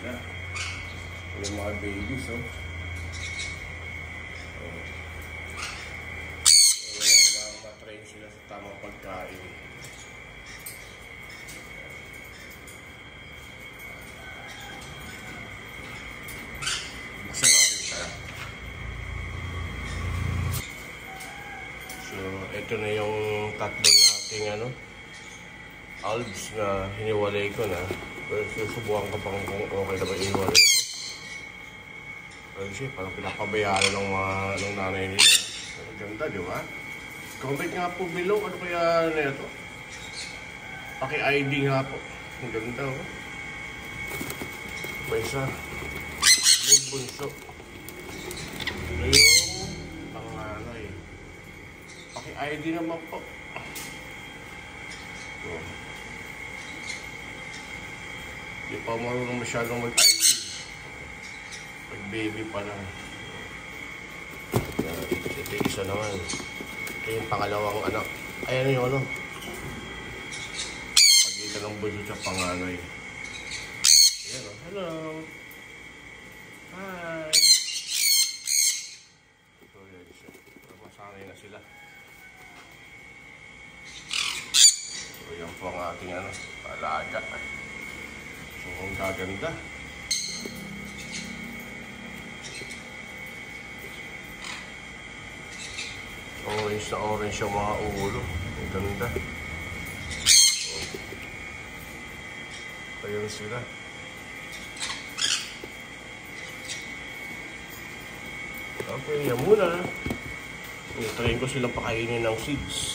sila. Yung mga babies, oh. Matrain sila sa tamang pagkain. Buksan natin siya. So, ito na yung tatlo nating alves na hiniwalay ko na. Pero susubukan ko pang kung okay na ba hiniwalay ko. Pero siya, parang pinapabayaan ng nanay nila. Ang ganda, di ba? Comment nga po below, ano kaya na ito? Paki-ID nga po. Ang ganda, oh. Pa isa. Yung bunso. Yung panganay. Paki-ID naman po. So, di pa marunong masyadong mag-ID. Pag-baby pa lang. Ito yung isa naman. Ito yung pangalawang anak. Ayan yung pagitan ng bunso sa panganay. Ayan, oh. Hello. Hi. So, yan siya. Masanay na sila. So, yan po ang ating alaga. So, ang gaganda. Orange na orange yung mga ulo. Ang ganda. Ayun sila. Okay, yan muna. I-train ko silang pakainin ng seeds.